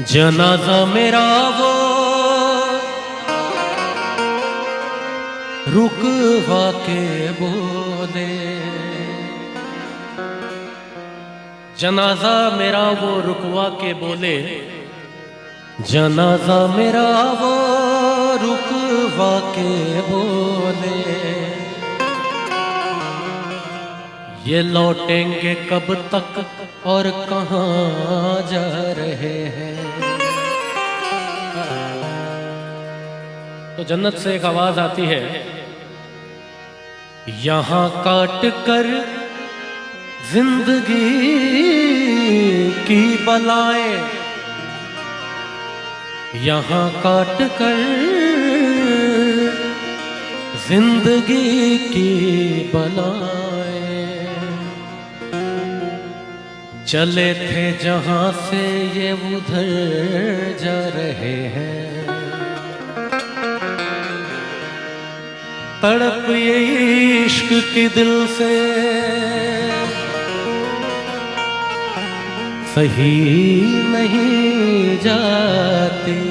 जनाजा मेरा वो रुकवा के बोले, जनाजा मेरा वो रुकवा के बोले, जनाजा मेरा वो रुकवा के बोले, ये लौटेंगे कब तक और कहाँ जा रहे हैं। तो जन्नत से एक आवाज आती है, यहाँ काट कर जिंदगी की बलाएं, यहाँ काट कर जिंदगी की बलाएं, चले थे जहां से ये उधर जा रहे हैं। तड़प ये इश्क की दिल से सही नहीं जाती,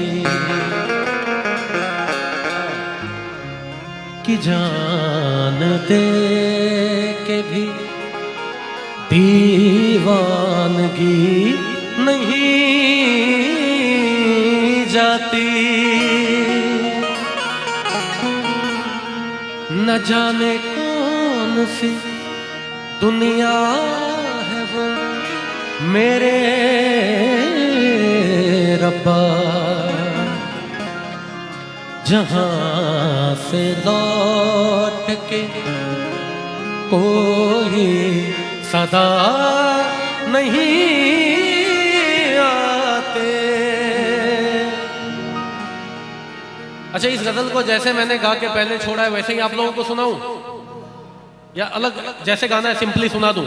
कि जान दे के भी दीवानगी नहीं जाती। न जाने कौन सी दुनिया है वो मेरे रब्बा, जहां से लौट के कोई सदा नहीं आते। अच्छा, इस गजल को जैसे मैंने गा के पहले छोड़ा है वैसे ही आप लोगों को सुनाऊं या अलग जैसे गाना है सिंपली सुना दूं?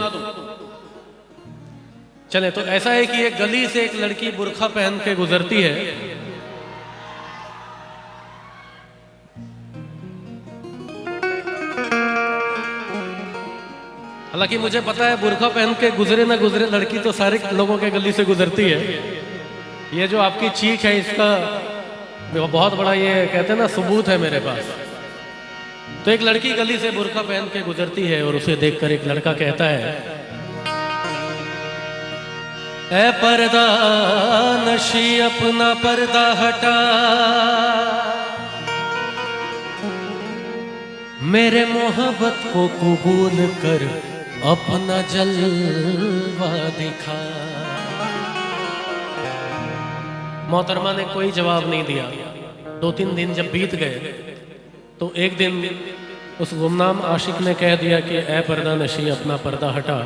चले, तो ऐसा है कि एक गली से एक लड़की बुर्खा पहन के गुजरती है। हालांकि मुझे पता है बुर्खा पहन के गुजरे ना गुजरे लड़की तो सारे लोगों के गली से गुजरती है। ये जो आपकी चीख है इसका बहुत बड़ा, ये कहते हैं ना, सबूत है मेरे पास। तो एक लड़की गली से बुर्खा पहन के गुजरती है और उसे देखकर एक लड़का कहता है, ऐ पर्दा नशी अपना पर्दा हटा, मेरे मोहब्बत को कबूल कर अपना जलवा दिखा। मोहतरमा ने कोई जवाब नहीं दिया। 2-3 दिन जब बीत गए तो एक दिन उस गुमनाम आशिक ने कह दिया कि ऐ पर्दा नशी अपना पर्दा हटा,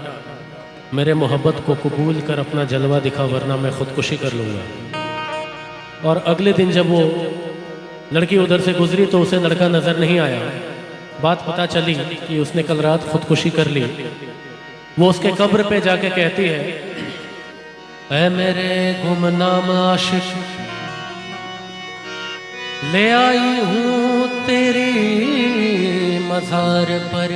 मेरे मोहब्बत को कबूल कर अपना जलवा दिखा, वरना मैं खुदकुशी कर लूँगा। और अगले दिन जब वो लड़की उधर से गुजरी तो उसे लड़का नज़र नहीं आया। बात पता चली कि उसने कल रात खुदकुशी कर ली। वो उसके कब्र पे जाके कहती है, ऐ मेरे गुमनाम आशिक, ले आई हूँ तेरी मज़ार पर,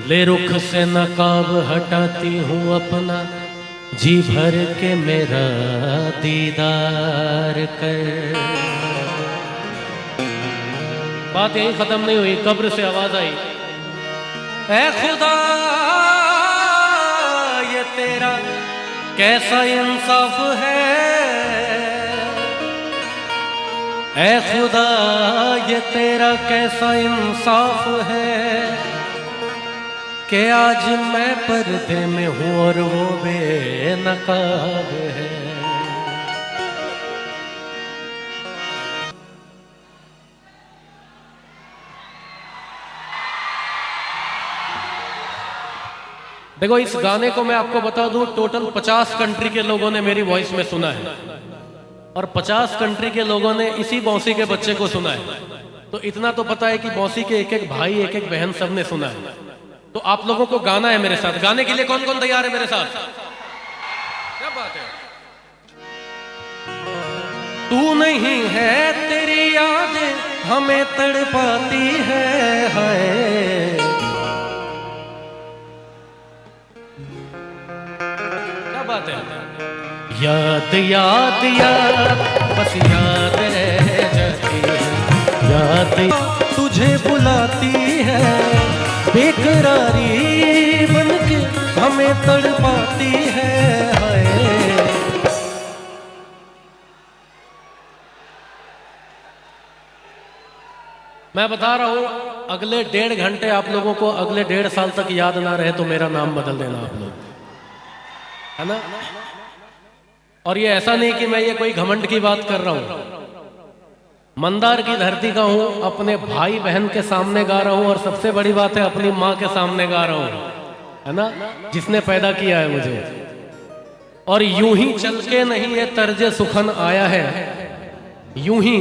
ले रुख से नकाब हटाती हूँ अपना, जी भर के मेरा दीदार कर। बात यही खत्म नहीं हुई, कब्र से आवाज आई, ऐ खुदा ये तेरा कैसा इंसाफ है, ऐ खुदा ये तेरा कैसा इंसाफ है, कि आज मैं पर्दे में हूँ और वो बेनकाब है। देखो, इस गाने को मैं आपको बता दूं, टोटल 50 कंट्री के लोगों ने मेरी वॉइस में सुना है और 50 कंट्री के लोगों ने इसी बौसी के बच्चे को सुना है। तो इतना तो पता है कि बौसी के एक एक भाई एक एक बहन सब ने सुना है। तो आप लोगों को गाना है मेरे साथ। गाने के लिए कौन कौन तैयार है मेरे साथ? क्या बात है। तू नहीं है तेरी यादें हमें तड़पाती है, हाय क्या बात है। याद याद याद बस याद रह जाती है, याद तुझे बुलाती है, बेकरारी बनके हमें तड़पाती है। हाय मैं बता रहा हूं, अगले 1.5 घंटे आप लोगों को अगले 1.5 साल तक याद ना रहे तो मेरा नाम बदल देना आप लोग, है ना। और ये ऐसा नहीं कि मैं ये कोई घमंड की बात कर रहा हूं, मंदार की धरती का हूं, अपने भाई बहन के सामने गा रहा हूं, और सबसे बड़ी बात है अपनी माँ के सामने गा रहा हूं, है ना, जिसने पैदा किया है मुझे। और यूं ही चल के नहीं ये तर्ज सुखन आया है, यूं ही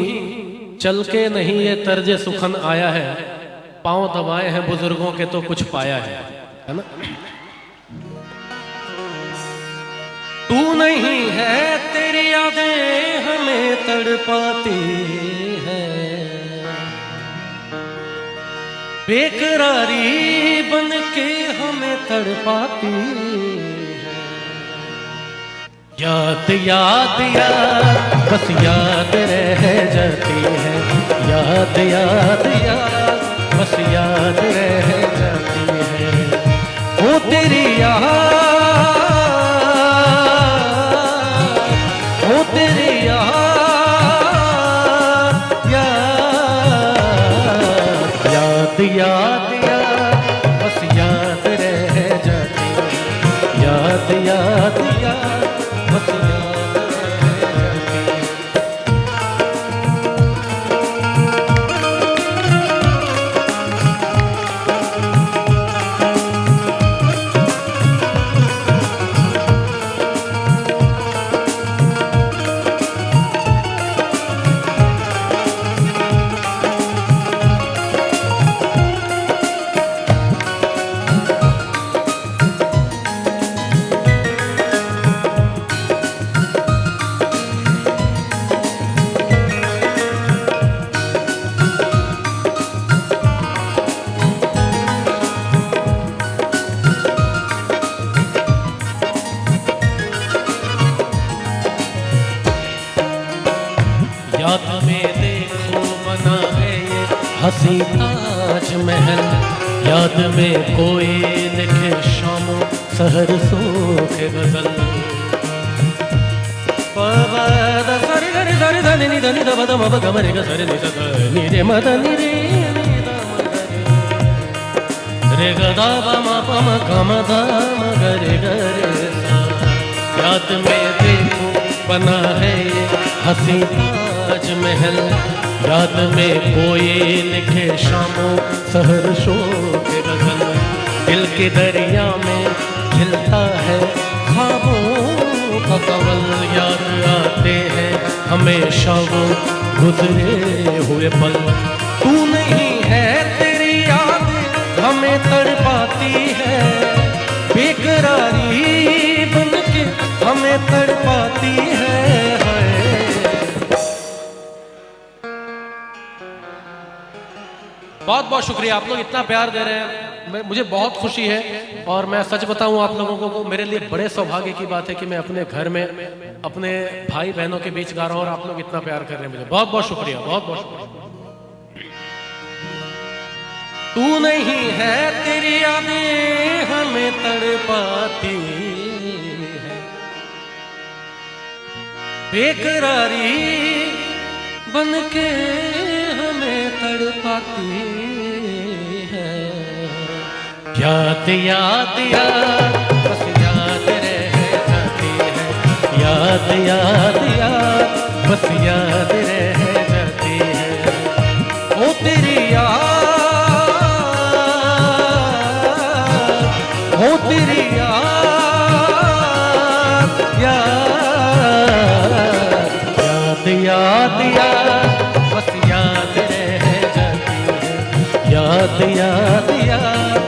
चल के नहीं ये तर्ज सुखन आया है, पांव दबाए हैं बुजुर्गों के तो कुछ पाया है ना। तू नहीं है तेरी यादें हमें तड़पाती है, बेकरारी बन के हमें तड़पाती है। याद याद याद बस याद रह जाती है, याद याद याद बस याद रह जाती है। वो तेरी याद, वो तेरी याद, याद याद याद याद बस याद रह जाती है, याद याद याद बस याद रह जाती है। याद में देखो बना है ये हंसी ताजमहल, याद में कोई लिखे शामो सहर सोखे गजल। याद में देखो बना है ये हंसी ताजमहल, याद में कोई लिखे शामो सहर शोक गजल। दिल के दरिया में खिलता है ख्वाबों का कवल, याद आते हैं हमेशा वो गुजरे हुए पल। तू नहीं है तेरी याद हमें तड़पाती है, बेकरारी बनके हमें तड़पाती है। बहुत बहुत शुक्रिया, आप लोग इतना प्यार दे रहे हैं, मुझे बहुत खुशी है। और मैं सच बताऊं आप लोगों को, मेरे लिए बड़े सौभाग्य की बात है कि मैं अपने घर में अपने भाई बहनों के बीच गा रहा हूं और आप लोग इतना प्यार कर रहे हैं मुझे। बहुत बहुत शुक्रिया, बहुत बहुत शुक्रिया। तू नहीं है तेरी यादें हमें तड़पाती है, बेकरारी बनके हमें तड़पाती है। याद याद याद बस याद रह जाती है, याद याद याद बस याद रह जाती है। ओ तेरी याद, ओ तेरी याद, याद याद याद बस याद रह जाती है, याद याद याद